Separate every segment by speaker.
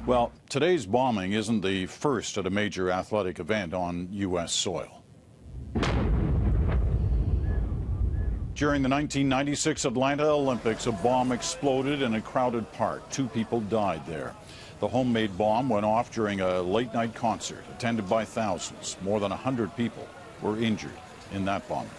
Speaker 1: Well, today's bombing isn't the first at a major athletic event on U.S. soil. During the 1996 Atlanta Olympics, a bomb exploded in a crowded park. 2 people died there. The homemade bomb went off during a late-night concert attended by thousands. More than 100 people were injured in that bombing.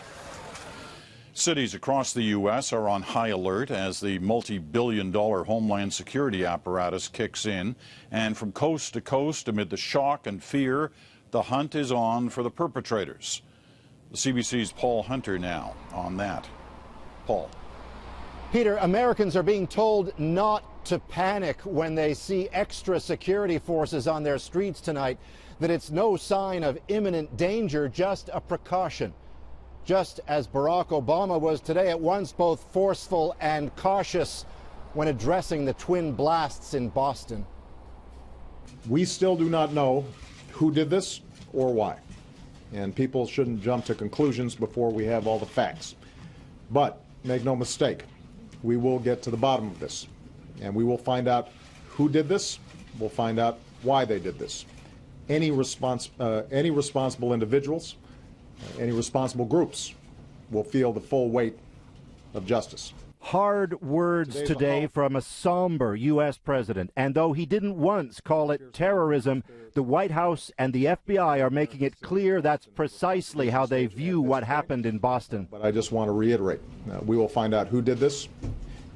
Speaker 1: Cities across the U.S. are on high alert as the multi-billion-dollar Homeland Security apparatus kicks in. And from coast to coast, amid the shock and fear, the hunt is on for the perpetrators. The CBC's Paul Hunter now on that. Paul.
Speaker 2: Peter, Americans are being told not to panic when they see extra security forces on their streets tonight, that it's no sign of imminent danger, just a precaution. Just as Barack Obama was today, at once both forceful and cautious when addressing the twin blasts in Boston.
Speaker 3: We still do not know who did this or why. And people shouldn't jump to conclusions before we have all the facts. But make no mistake, we will get to the bottom of this. And we will find out who did this. We'll find out why they did this. Any responsible individuals, any responsible groups will feel the full weight of justice.
Speaker 2: Hard words today from a somber U.S. president. And though he didn't once call it terrorism, the White House and the FBI are making it clear that's precisely how they view what happened in Boston.
Speaker 3: But I just want to reiterate, we will find out who did this,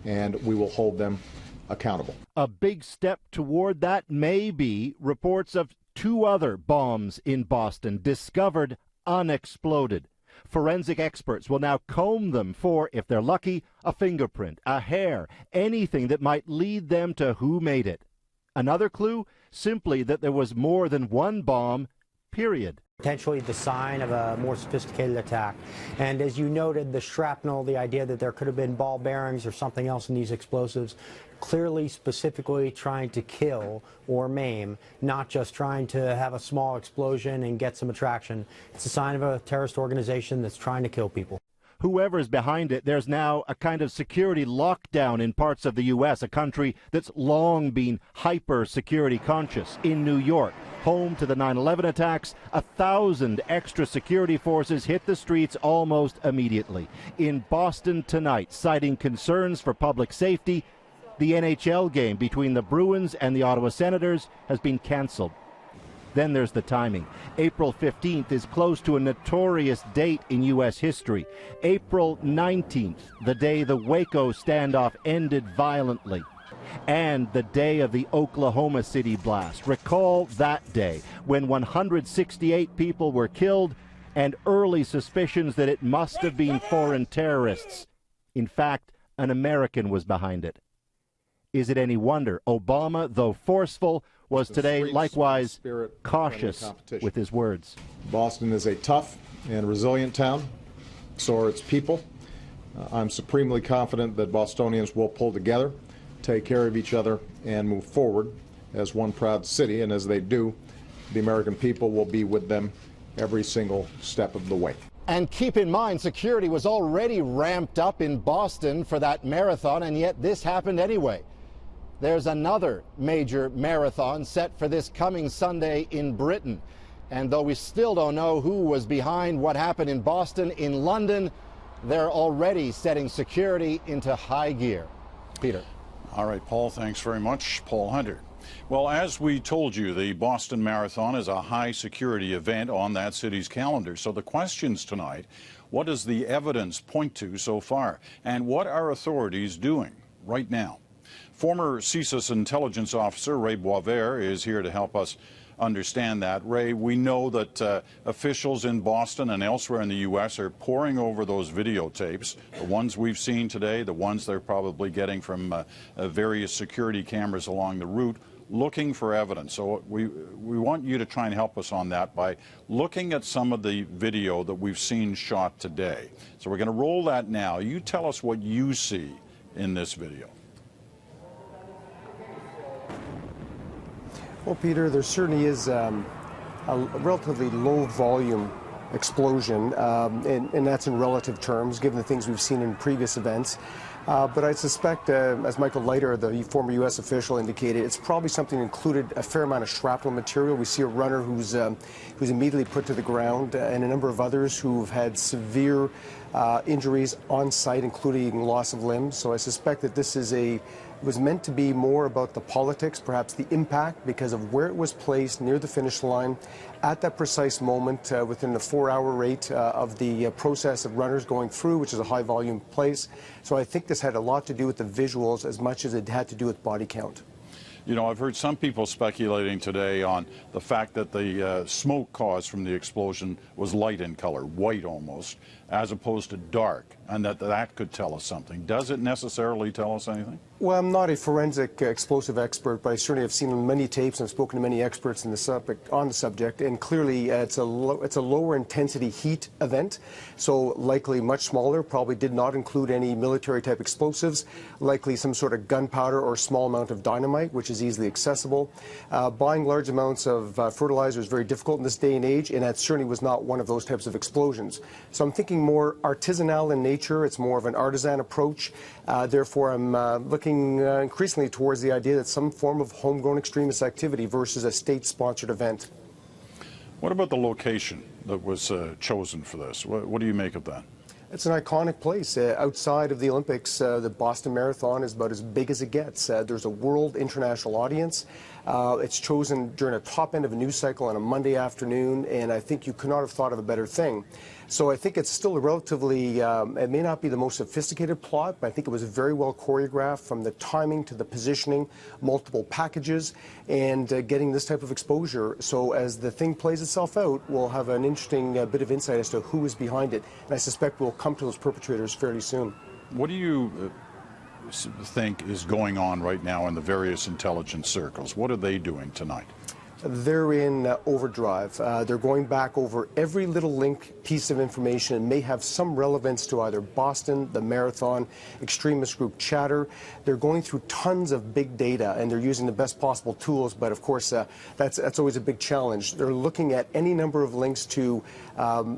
Speaker 3: and we will hold them accountable.
Speaker 2: A big step toward that may be reports of 2 other bombs in Boston discovered unexploded. Forensic experts will now comb them for, if they're lucky, a fingerprint, a hair, anything that might lead them to who made it. Another clue? Simply that there was more than one bomb, period.
Speaker 4: Potentially the sign of a more sophisticated attack. And as you noted, the shrapnel, the idea that there could have been ball bearings or something else in these explosives, clearly specifically trying to kill or maim, not just trying to have a small explosion and get some attraction. It's a sign of a terrorist organization that's trying to kill people.
Speaker 2: Whoever's behind it, there's now a kind of security lockdown in parts of the U.S., a country that's long been hyper-security conscious. In New York, home to the 9/11 attacks, 1,000 extra security forces hit the streets almost immediately. In Boston tonight, citing concerns for public safety, the NHL game between the Bruins and the Ottawa Senators has been canceled. Then there's the timing. April 15th is close to a notorious date in U.S. history. April 19th, the day the Waco standoff ended violently, and the day of the Oklahoma City blast. Recall that day when 168 people were killed and early suspicions that it must have been foreign terrorists. In fact, an American was behind it. Is it any wonder Obama, though forceful, was today likewise cautious with his words?
Speaker 3: Boston is a tough and resilient town. So are its people. I'm supremely confident that Bostonians will pull together, take care of each other, and move forward as one proud city. And as they do, the American people will be with them every single step of the way.
Speaker 2: And keep in mind, security was already ramped up in Boston for that marathon, and yet this happened anyway. There's another major marathon set for this coming Sunday in Britain. And though we still don't know who was behind what happened in Boston, in London, they're already setting security into high gear. Peter.
Speaker 1: All right, Paul, thanks very much. Paul Hunter. Well, as we told you, the Boston Marathon is a high security event on that city's calendar. So the questions tonight, what does the evidence point to so far? And what are authorities doing right now? Former CSIS intelligence officer Ray Boisvert is here to help us understand that. Ray, we know that officials in Boston and elsewhere in the U.S. are poring over those videotapes, the ones we've seen today, the ones they're probably getting from various security cameras along the route, looking for evidence. So we want you to try and help us on that by looking at some of the video that we've seen shot today. So we're going to roll that now. You tell us what you see in this video.
Speaker 5: Well, Peter, there certainly is a relatively low volume explosion, and that's in relative terms, given the things we've seen in previous events. But I suspect, as Michael Leiter, the former U.S. official, indicated, it's probably something that included a fair amount of shrapnel material. We see a runner who's immediately put to the ground, and a number of others who've had severe injuries on site, including loss of limbs. So I suspect that this was meant to be more about the politics, perhaps the impact, because of where it was placed near the finish line at that precise moment within the 4-hour rate of the process of runners going through, which is a high volume place. So I think this had a lot to do with the visuals as much as it had to do with body count.
Speaker 1: You know, I've heard some people speculating today on the fact that the smoke caused from the explosion was light in color, white almost, as opposed to dark, and that could tell us something. Does it necessarily tell us anything?
Speaker 5: Well, I'm not a forensic explosive expert, but I certainly have seen many tapes and I've spoken to many experts on the subject, and clearly it's a lower intensity heat event, so likely much smaller, probably did not include any military type explosives, likely some sort of gunpowder or small amount of dynamite, which is easily accessible. Buying large amounts of fertilizer is very difficult in this day and age, and that certainly was not one of those types of explosions. So I'm thinking more artisanal in nature. It's more of an artisan approach. Therefore, I'm looking increasingly towards the idea that some form of homegrown extremist activity versus a state-sponsored event.
Speaker 1: What about the location that was chosen for this? What do you make of that?
Speaker 5: It's an iconic place. Outside of the Olympics, the Boston Marathon is about as big as it gets. There's a world international audience. It's chosen during a top end of a news cycle on a Monday afternoon, and I think you could not have thought of a better thing. So I think it's still a relatively, it may not be the most sophisticated plot, but I think it was very well choreographed from the timing to the positioning, multiple packages, and getting this type of exposure. So as the thing plays itself out, we'll have an interesting bit of insight as to who is behind it. And I suspect we'll come to those perpetrators fairly soon.
Speaker 1: What do you think is going on right now in the various intelligence circles? What are they doing tonight?
Speaker 5: They're in overdrive. They're going back over every little link piece of information and may have some relevance to either Boston, the marathon, extremist group chatter. They're going through tons of big data and they're using the best possible tools, but of course that's always a big challenge. They're looking at any number of links to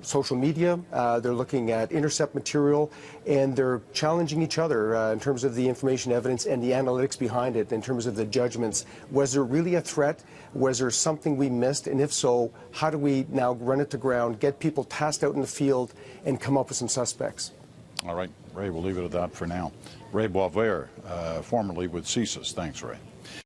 Speaker 5: social media. They're looking at intercept material, and they're challenging each other in terms of the information evidence and the analytics behind it, in terms of the judgments. Was there really a threat? Was there something we missed? And if so, how do we now run it to ground, get people tasked out in the field, and come up with some suspects?
Speaker 1: All right, Ray, we'll leave it at that for now. Ray Boisvert, formerly with CSIS. Thanks, Ray.